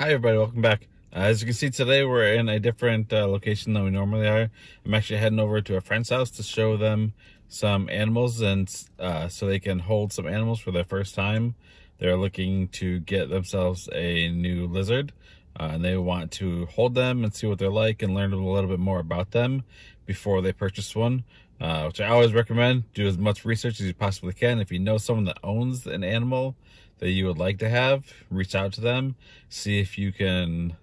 Hi everybody, welcome back. As you can see today, we're in a different location than we normally are. I'm actually heading over to a friend's house to show them some animals and so they can hold some animals for their first time. They're looking to get themselves a new lizard and they want to hold them and see what they're like and learn a little bit more about them before they purchase one, which I always recommend. Do as much research as you possibly can. If you know someone that owns an animal that you would like to have, reach out to them, see if you can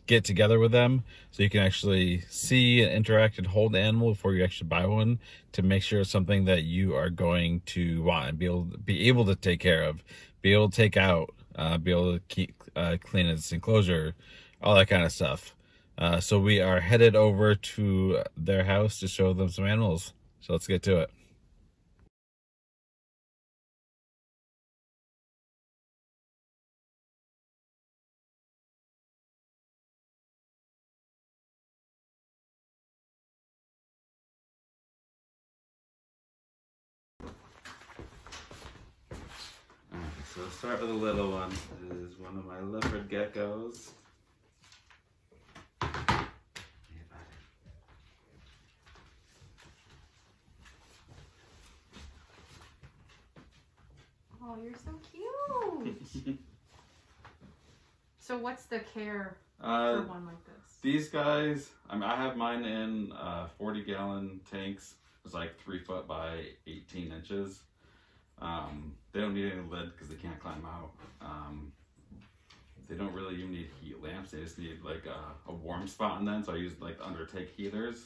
get together with them so you can actually see and interact and hold the animal before you actually buy one, to make sure it's something that you are going to want and be able to take care of, be able to take out, be able to keep clean its enclosure, all that kind of stuff. So we are headed over to their house to show them some animals. So let's get to it. So let's start with a little one. This is one of my leopard geckos. Oh, you're so cute. So what's the care for one like this? These guys, I have mine in 40-gallon tanks. It's like 3 foot by 18 inches. They don't need any lid because they can't climb out. They don't really even need heat lamps. They just need like a warm spot in them. So I use like the undertake heaters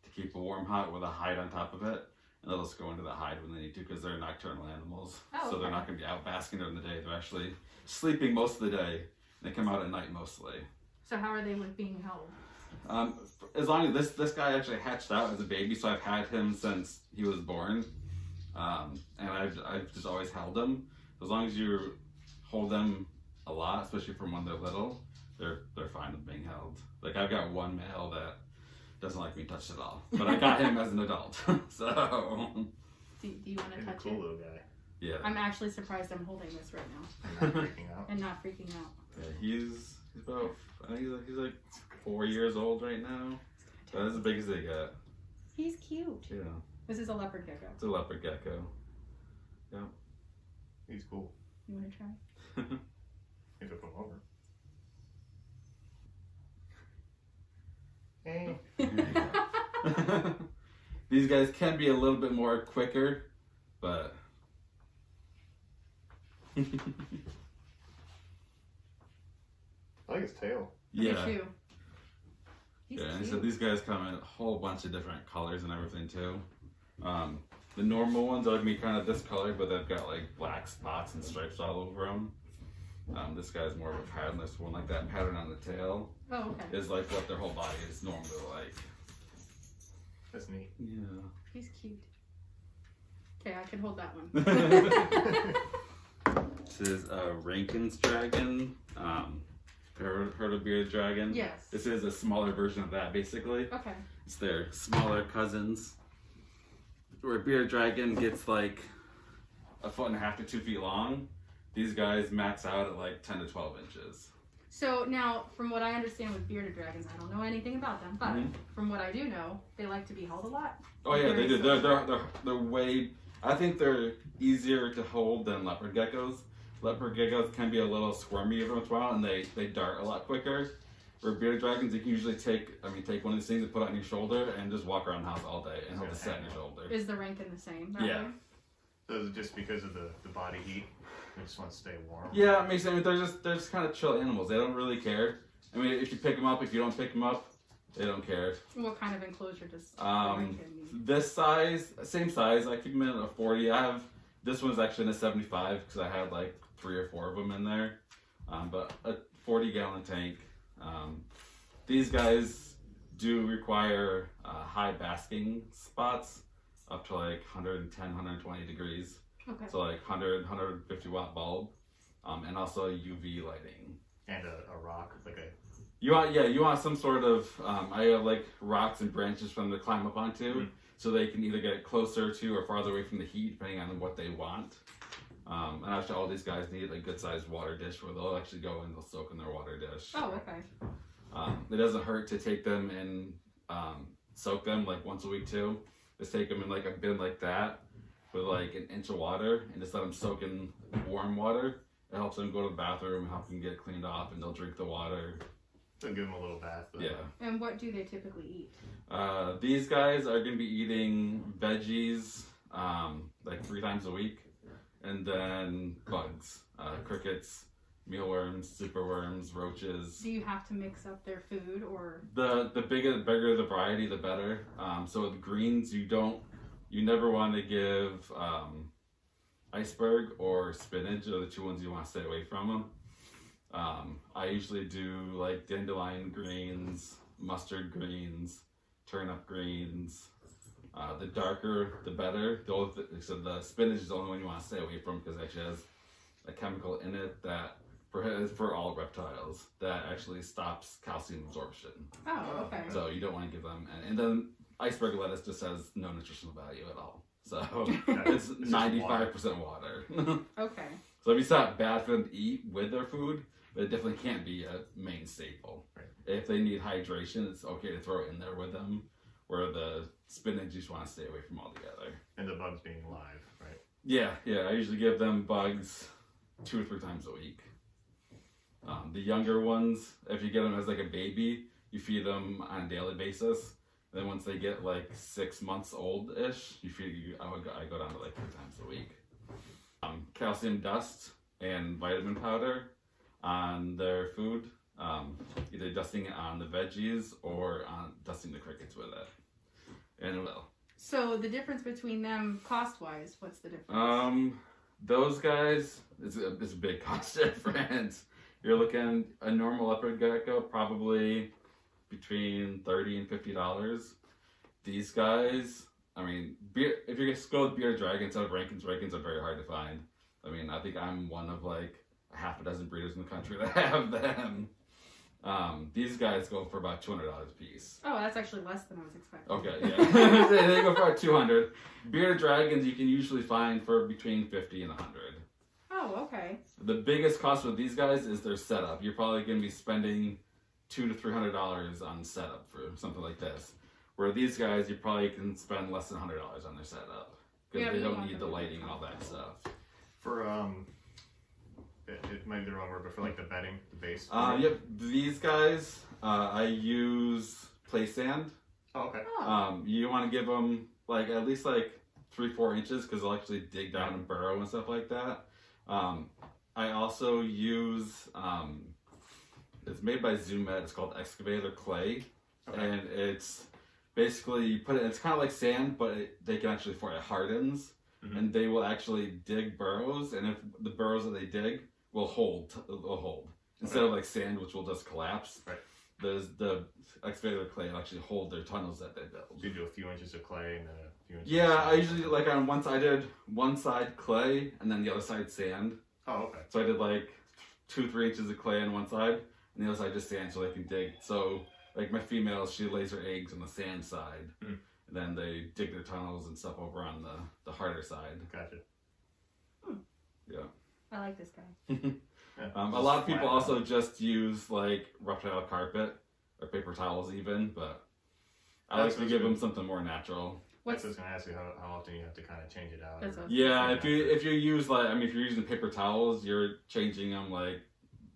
to keep a warm hot with a hide on top of it. And they'll just go into the hide when they need to because they're nocturnal animals. Oh, so they're not going to be out basking during the day. They're actually sleeping most of the day. And they come out at night mostly. So how are they being held? As long as this guy actually hatched out as a baby, so I've had him since he was born. And I've just always held them. As long as you hold them a lot, especially from when they're little, they're fine with being held. Like I've got one male that doesn't like being touched at all, but I got him as an adult. So. Do you want to touch cool it? Little guy. Yeah. I'm actually surprised I'm holding this right now. And not freaking out. And not freaking out. Yeah, he's about, I think he's like 4 years old right now. That's as big as they get. He's cute. Yeah. This is a leopard gecko. It's a leopard gecko. Yeah. He's cool. You want to try? If I come over. Hey. These guys can be a little bit more quicker, but I like his tail. yeah. Me too. He's And cute. so these guys come in a whole bunch of different colors and everything too. The normal ones are gonna be kind of this color, but they've got like black spots and stripes all over them. This guy's more of a patternless one, like that pattern on the tail. Oh, okay. Is like what their whole body is normally like. That's neat. Yeah. He's cute. Okay, I can hold that one. This is a Rankins Dragon. Heard of bearded dragon? Yes. This is a smaller version of that, basically. Okay. It's their smaller cousins. Where bearded dragon gets like 1.5 to 2 feet long. These guys max out at like 10 to 12 inches. So now, from what I understand with bearded dragons, I don't know anything about them, but from what I do know, they like to be held a lot. Oh yeah, they do. They're way. I think they're easier to hold than leopard geckos. Leopard geckos can be a little squirmy every once in a while, and they dart a lot quicker. For bearded dragons, you can usually take one of these things and put it on your shoulder and just walk around the house all day, and he'll just sit on your shoulder. Is the Rankin the same? Yeah. So is it just because of the body heat? They just want to stay warm? Yeah, it makes sense. They're just kind of chill animals. They don't really care. I mean, if you pick them up, if you don't pick them up, they don't care. What kind of enclosure does the Rankin need? This size, same size. I keep them in a 40. I have this one's actually in a 75 because I had like 3 or 4 of them in there. But a 40-gallon tank. These guys do require high basking spots up to like 110, 120 degrees. Okay. So like 100, 150 watt bulb, and also UV lighting. And a rock, like a... You want some sort of, I have like rocks and branches for them to climb up onto, so they can either get closer to or farther away from the heat, depending on what they want. And actually all these guys need a good sized water dish where they'll actually go and they'll soak in their water dish. Oh, okay. It doesn't hurt to take them and soak them like once a week too. Just take them in like a bin like that with like an inch of water and just let them soak in warm water. It helps them go to the bathroom, help them get cleaned off, and they'll drink the water. So give them a little bath. Though. Yeah. And what do they typically eat? These guys are going to be eating veggies like 3 times a week, and then bugs, crickets, mealworms, superworms, roaches. Do you have to mix up their food, or the bigger the variety, the better. So with greens, you never want to give iceberg or spinach are the 2 ones you want to stay away from them. I usually do like dandelion greens, mustard greens, turnip greens. The darker, the better. So the spinach is the only one you want to stay away from because it actually has a chemical in it that for all reptiles that actually stops calcium absorption. Oh, okay. So you don't want to give them, and then iceberg lettuce just has no nutritional value at all. So it's 95% water. Okay. So it's not bad for them to eat with their food, but it definitely can't be a main staple. Right. If they need hydration, it's okay to throw it in there with them, where the spinach you just want to stay away from altogether. And the bugs being live, right? Yeah. I usually give them bugs 2 or 3 times a week. The younger ones, if you get them as like a baby, you feed them on a daily basis. Then once they get like 6 months old-ish, I go down to like 3 times a week. Calcium dust and vitamin powder on their food, either dusting it on the veggies or dusting the crickets with it. And so the difference between them cost-wise, what's the difference? Those guys, it's a big cost difference. You're looking a normal leopard gecko probably between $30 and $50. These guys, I mean, if you just go with bearded dragons out of Rankins Dragons are very hard to find. I mean, I think I'm one of like a half a dozen breeders in the country that have them. These guys go for about $200 a piece. Oh, that's actually less than I was expecting. Okay, yeah. they go for about $200. Bearded dragons you can usually find for between $50 and $100. Oh, okay. The biggest cost with these guys is their setup. You're probably going to be spending $200 to $300 on setup for something like this. Where these guys, you probably can spend less than $100 on their setup because they don't need the lighting and all that stuff. For it might be the wrong word, but for like the bedding, the base. Yep. These guys, I use play sand. Oh, okay. You want to give them like at least like 3-4 inches because they'll actually dig down and burrow and stuff like that. I also use, it's made by Zoomed, it's called excavator clay, and it's basically, you put it, it's kind of like sand, but they can actually, it hardens, and they will actually dig burrows, and if the burrows that they dig will hold, instead of like sand, which will just collapse. Right. The excavator clay will actually hold their tunnels that they build. So you do a few inches of clay and then a few inches. Yeah, I usually like on one side, I did one side clay and then the other side sand. Oh, okay. So I did like 2-3 inches of clay on one side and the other side just sand so they can dig. So like my females, she lays her eggs on the sand side, and then they dig their tunnels and stuff over on the harder side. Gotcha. Yeah. I like this guy. A lot of people also just use like reptile carpet or paper towels even, but I like to give them something more natural. I was going to ask you how often you have to kind of change it out. Yeah, if you use like, I mean, if you're using paper towels, you're changing them like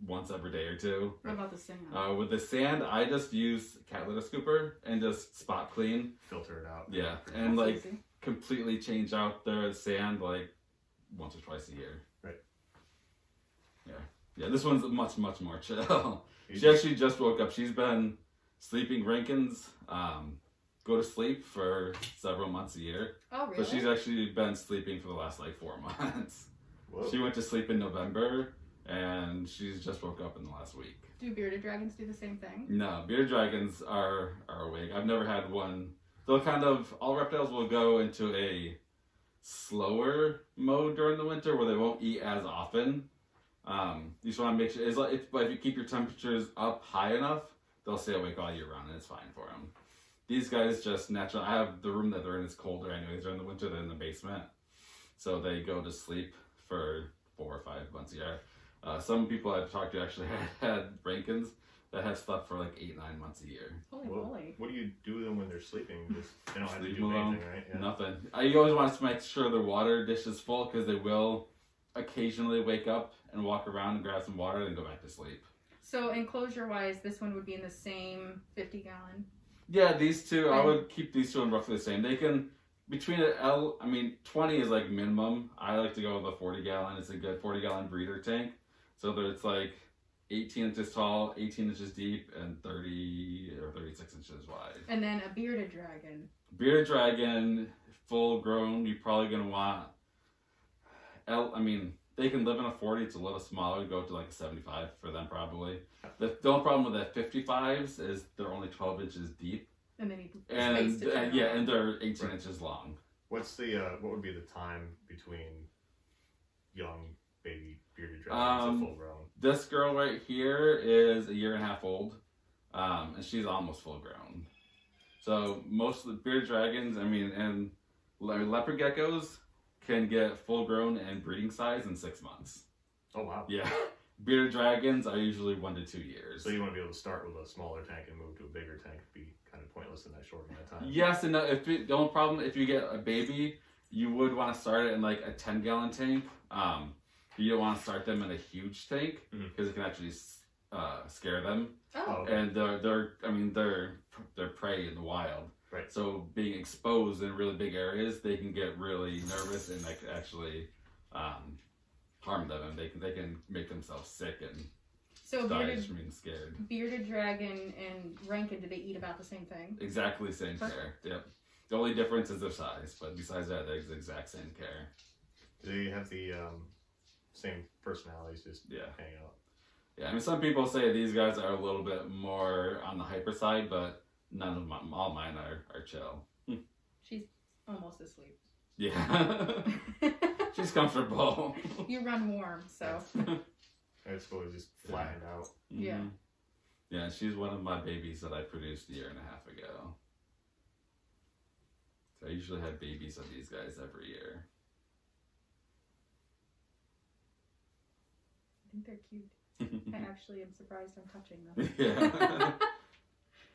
once every day or 2. What about the sand? With the sand, I just use cat litter scooper and just spot clean. Filter it out. Yeah, and like completely change out their sand like once or twice a year. Right. Yeah, this one's much more chill. She actually just woke up. She's been sleeping Rankins, go to sleep for several months a year. Oh, really? So she's actually been sleeping for the last like 4 months. Whoa. She went to sleep in November, and she's just woke up in the last week. Do bearded dragons do the same thing? No, bearded dragons are awake. I've never had one. They'll kind of, all reptiles will go into a slower mode during the winter where they won't eat as often. You just want to make sure, but if you keep your temperatures up high enough, they'll stay awake all year round and it's fine for them. These guys just naturally, I have the room that they're in is colder anyways during the winter, they're in the basement. So they go to sleep for 4 or 5 months a year. Some people I've talked to actually had Rankins that have slept for like 8, 9 months a year. Holy moly. What do you do with them when they're sleeping? They don't have to Leave do them alone. anything, right? Yeah. Nothing. You always want to make sure the water dish is full because they will occasionally wake up and walk around and grab some water and go back to sleep. So enclosure wise, this one would be in the same 50-gallon. Yeah, these two, I would keep these two in roughly the same. They can, between I mean, 20 is like minimum. I like to go with a 40-gallon. It's a good 40-gallon breeder tank. So that it's like 18 inches tall, 18 inches deep, and 30 or 36 inches wide. And then a bearded dragon. Bearded dragon, full grown, you're probably going to want, I mean, they can live in a 40, it's a little smaller, go to like a 75 for them probably. The only problem with that 55s is they're only 12 inches deep. And they need And, space to turn yeah, around. and they're 18 inches long. What's the what would be the time between young baby bearded dragons and full grown? This girl right here is 1.5 years old, and she's almost full grown. So most of the bearded dragons, I mean, and leopard geckos can get full grown and breeding size in 6 months. Oh wow! Yeah, bearded dragons are usually 1 to 2 years. So you want to be able to start with a smaller tank and move to a bigger tank? It'd be kind of pointless in that short amount of time. Yes and no. The only problem, if you get a baby, you would want to start it in like a 10-gallon tank. You don't want to start them in a huge tank because it can actually scare them. Oh. Okay. And they're prey in the wild. Right. So being exposed in really big areas, they can get really nervous and that could actually harm them, and they can make themselves sick and So die just from being scared. bearded dragon and Rankin, do they eat about the same thing? Exactly same care. Yep. The only difference is their size, but besides that, they're the exact same care. Do they have the same personalities? Just Yeah. hang out. Yeah, I mean, some people say these guys are a little bit more on the hyper side, but none of all mine are chill. She's almost asleep. Yeah. She's comfortable. You run warm, so. It's fully just flattened out. Yeah. Mhm. Yeah, she's one of my babies that I produced 1.5 years ago. So I usually have babies of these guys every year. I think they're cute. I actually am surprised I'm touching them. Yeah.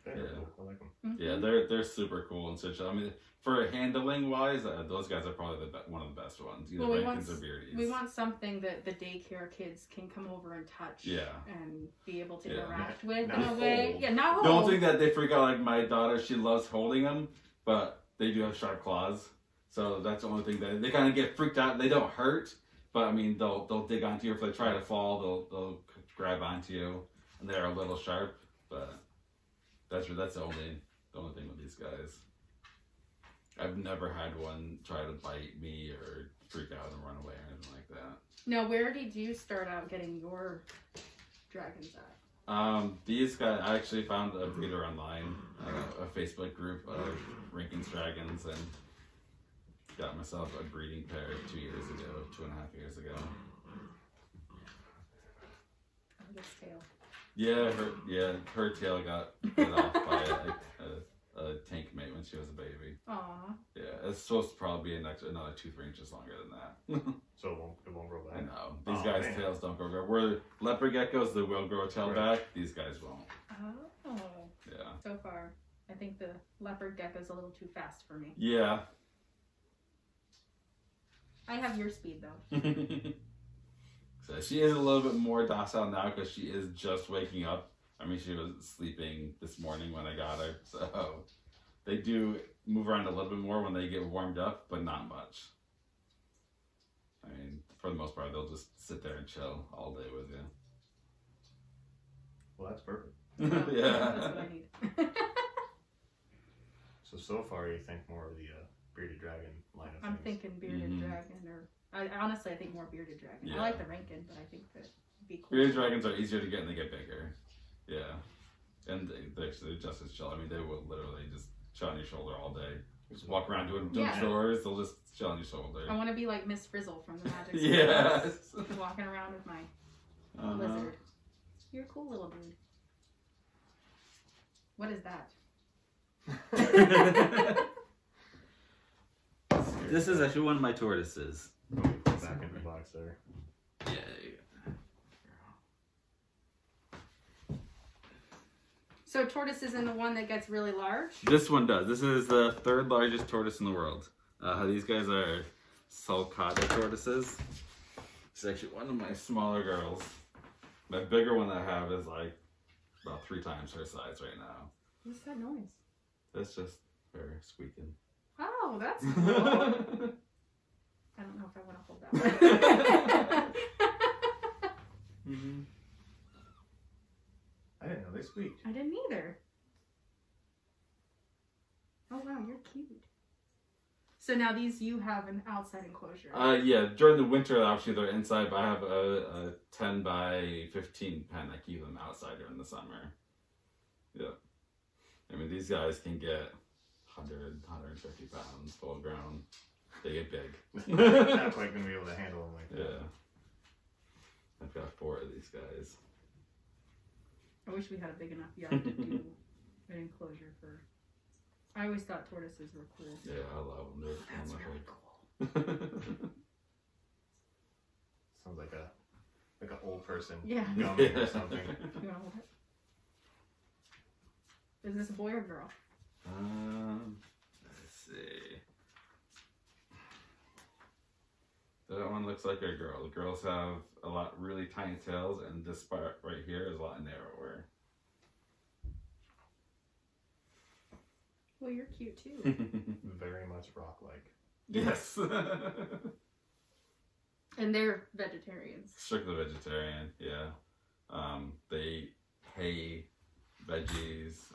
They're Yeah. cool. I like them. Mm-hmm. Yeah, they're super cool and such. I mean, for handling wise, those guys are probably one of the best ones. Either Well, Rankins or Beardies. we want something that the daycare kids can come over and touch. Yeah. And be able to Yeah. interact with Not in a way. hold. Yeah, not hold. Don't think that they freak out like my daughter. She loves holding them, but they do have sharp claws. So that's the only thing that they kind of get freaked out. They don't hurt, but I mean they'll dig onto you. If they try to fall, they'll grab onto you, and they're a little sharp. But that's the only thing with these guys. I've never had one try to bite me or freak out and run away or anything like that. Now, where did you start out getting your dragons at? These guys, I actually found a breeder online, a Facebook group of Rankins Dragons, and got myself a breeding pair 2.5 years ago. Oh, this tail. Yeah, her tail got bit off by a tank mate when she was a baby. Aw. Yeah, it's supposed to probably be another 2-3 inches longer than that. So it won't grow I back. know. These Oh, guys' man. tails don't grow. Where leopard geckos, they will grow a tail Right. back. These guys won't. Oh. Yeah. So far, I think the leopard gecko's a little too fast for me. Yeah. I have your speed though. So she is a little bit more docile now because she is just waking up. I mean, she was sleeping this morning when I got her. So they do move around a little bit more when they get warmed up, but not much. I mean, for the most part, they'll just sit there and chill all day with you. Well, that's perfect. Yeah. That's what I need. So far, you think more of the bearded dragon line of I'm things. thinking bearded dragon, or honestly, I think more bearded dragon. Yeah. I like the Rankin, but I think that would be cool. Bearded dragons are easier to get and they get bigger. Yeah. And they're just as chill. I mean, they will literally just chill on your shoulder all day. Just walk around doing Yeah. chores, they'll just chill on your shoulder. I want to be like Miss Frizzle from the Magic Yes. School, walking around with my lizard. You're a cool little dude. What is that? This is actually one of my tortoises. Oh, back in the box there. Yeah. So tortoise isn't the one that gets really large? This one does. This is the 3rd largest tortoise in the world. These guys are Sulcata tortoises. It's actually one of my smaller girls. My bigger one that I have is like about 3 times her size right now. What's that noise? That's just her squeaking. Oh, that's cool. I don't know if I want to hold that one. Mm-hmm. I didn't know they squeaked. I didn't either. Oh wow, you're cute. So now these, you have an outside enclosure. Yeah, during the winter, obviously they're inside, but I have a 10 by 15 pen. I keep them outside during the summer. Yeah. I mean, these guys can get 100, 150 pounds full grown. They get big. Not quite going to be able to handle them like that. Yeah. I've got 4 of these guys. I wish we had a big enough yard to do an enclosure for... I always thought tortoises were cool. Yeah, I love them. They're That's wonderful. really cool. Sounds like an old person Yeah. gumming or something. You want to hold it? Is this a boy or girl? Let's see. That one looks like a girl. The girls have a lot really tiny tails, and this part right here is a lot narrower. Well, you're cute too. Very much rock-like. Yes. And they're vegetarians. Strictly vegetarian, yeah. They eat hay, veggies,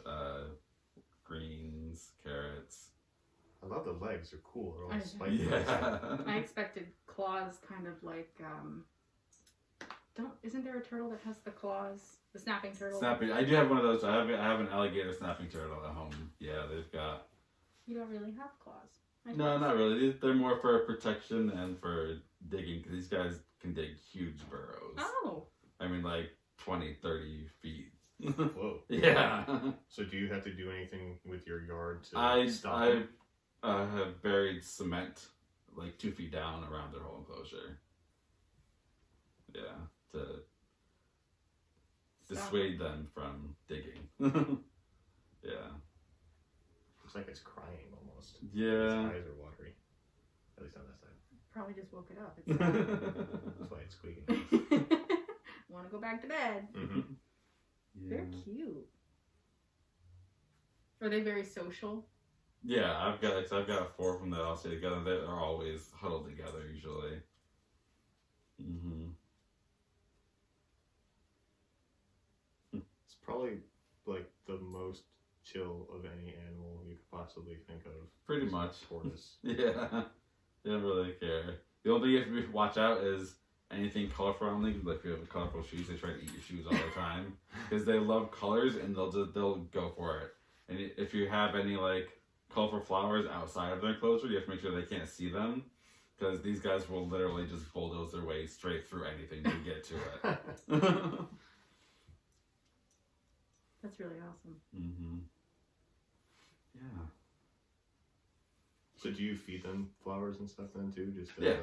greens, carrots. I love the legs. They're cool. They're I- all spiky. Yeah. I expected claws kind of like, isn't there a turtle that has the claws? The snapping turtle? Snapping. I do have one of those. I have an alligator snapping turtle at home. Yeah, they've got. You don't really have claws. No, not really. They're more for protection and for digging, because these guys can dig huge burrows. Oh. I mean, like 20, 30 feet. Whoa. Yeah. So do you have to do anything with your yard to stop them? I have buried cement like 2 feet down around their whole enclosure. Yeah, to dissuade them from digging. Yeah. Looks like it's crying almost. Yeah. Its eyes are watery. At least on that side. Probably just woke it up. It's sad. That's why it's squeaking. Want to go back to bed. Mm-hmm. Yeah. They're cute. Are they very social? Yeah, I've got 4 of them that all stay together. They are always huddled together usually. Mm-hmm. It's probably like the most chill of any animal you could possibly think of. Pretty Is a much. Tortoise. Yeah, they don't really care. The only thing you have to watch out is anything colorful on them. Like if you have colorful shoes, they try to eat your shoes all the time because they love colors and they'll go for it. And if you have any like colorful flowers outside of their enclosure, you have to make sure they can't see them because these guys will literally just bulldoze their way straight through anything to get to it. That's really awesome. Mm-hmm. Yeah. So do you feed them flowers and stuff then too? Just Yeah.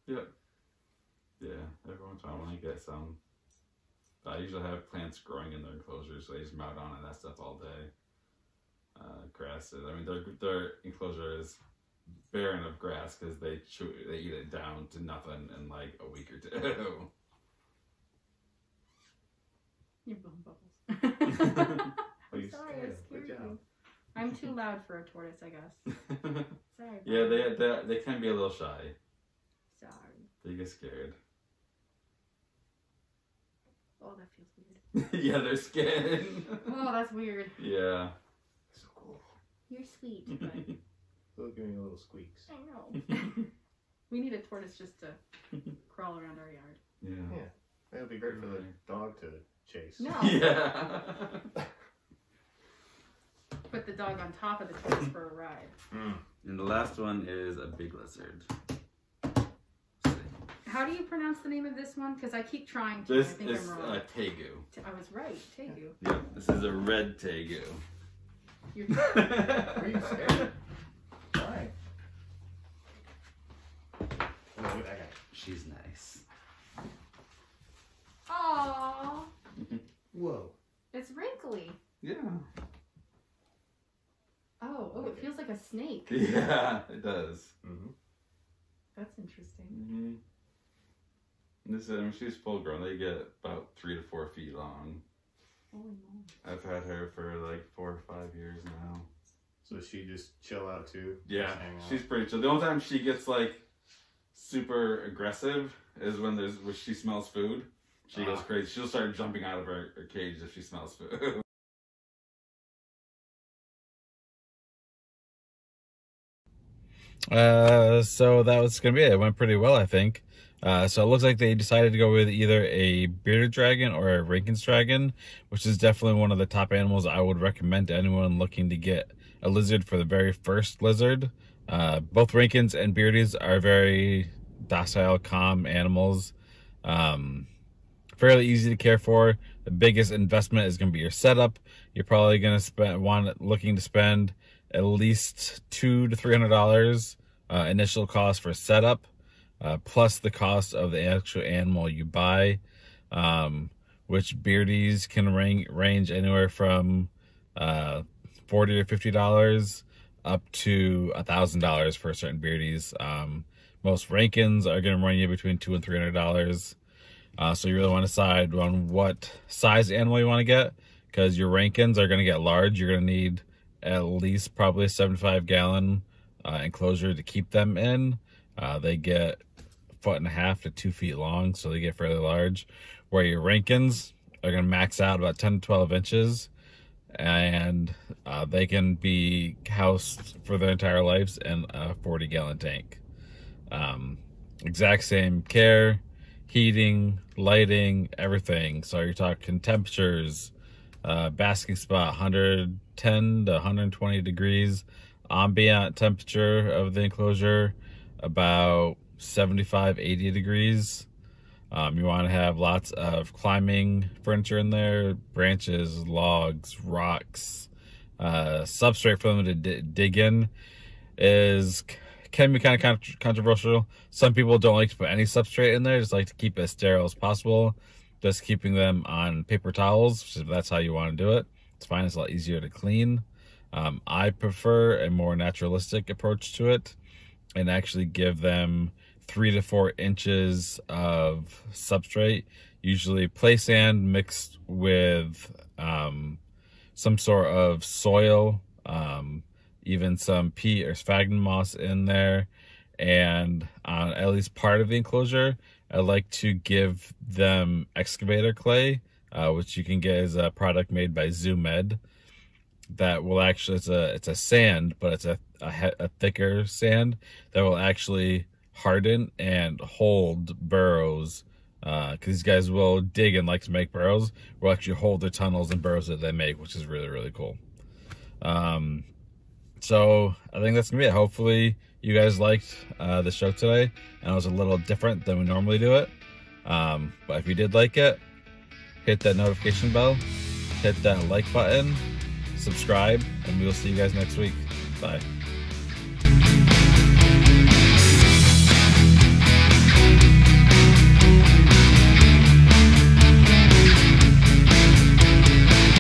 Yep. Yeah, every once in a while when I get some. I usually have plants growing in their enclosure, so they just mount on that stuff all day. Grasses. I mean, their enclosure is barren of grass because they eat it down to nothing in like a week or 2. You're blowing bubbles. Oh, you Sorry, scared I him. scared Good job. you. I'm too loud for a tortoise, I guess. Sorry. Yeah, they can be a little shy. Sorry. They get scared. Oh, that feels weird. Yeah, their skin. Oh, that's weird. Yeah. So cool. You're sweet, but They'll give me little squeaks. I know. We need a tortoise just to crawl around our yard. Yeah. Yeah. It'll be great for the dog to chase. No. Yeah. Put the dog on top of the tortoise for a ride. Mm. And the last one is a big lizard. How do you pronounce the name of this one? Because I keep trying to. This I think is I'm wrong. Tegu. I was right. Tegu. Yep, this is a red Tegu. You're Are you scared? Why? Oh, I got it. She's nice. Aww. Whoa. It's wrinkly. Yeah. Oh, it feels like a snake. Yeah, it does. Mm-hmm. That's interesting. Mm-hmm. She's full grown. They get about 3 to 4 feet long. Holy moly. I've had her for like 4 or 5 years now. So does she just chill out too? Yeah, Just hang out? she's pretty chill. The only time she gets like super aggressive is when she smells food. She goes crazy. She'll start jumping out of her cage if she smells food. So that was gonna be it. It went pretty well, I think. So it looks like they decided to go with either a bearded dragon or a Rankins Dragon, which is definitely one of the top animals I would recommend to anyone looking to get a lizard for the very first lizard. Both Rankins and beardies are very docile, calm animals. Fairly easy to care for. The biggest investment is going to be your setup. You're probably going to looking to spend at least $200 to $300 initial cost for setup. Plus the cost of the actual animal you buy, which beardies can range anywhere from $40 or $50 up to $1,000 for certain beardies. Most Rankins are going to run you between $200 and $300. So you really want to decide on what size animal you want to get, because your Rankins are going to get large. You're going to need at least probably a 75-gallon enclosure to keep them in. They get 1.5 feet to 2 feet long, so they get fairly large. Where your Rankins are going to max out about 10 to 12 inches, and they can be housed for their entire lives in a 40-gallon tank. Exact same care, heating, lighting, everything. So you're talking temperatures, basking spot 110 to 120 degrees, ambient temperature of the enclosure about 75-80 degrees. You want to have lots of climbing furniture in there, branches, logs, rocks. Substrate for them to dig in can be kind of controversial. Some people don't like to put any substrate in there, just like to keep it as sterile as possible. Just keeping them on paper towels, if that's how you want to do it. It's fine, it's a lot easier to clean. I prefer a more naturalistic approach to it and actually give them 3 to 4 inches of substrate, usually play sand mixed with some sort of soil, even some peat or sphagnum moss in there, and on at least part of the enclosure, I like to give them excavator clay, which you can get as a product made by Zoo Med. That will actually, it's a sand, but it's a thicker sand that will actually harden and hold burrows, because these guys will dig and like to make burrows. Will actually hold the tunnels and burrows that they make, which is really, really cool. So I think that's gonna be it. Hopefully you guys liked the show today, and it was a little different than we normally do it. But if you did like it, hit that notification bell, hit that like button, subscribe, and we will see you guys next week. Bye.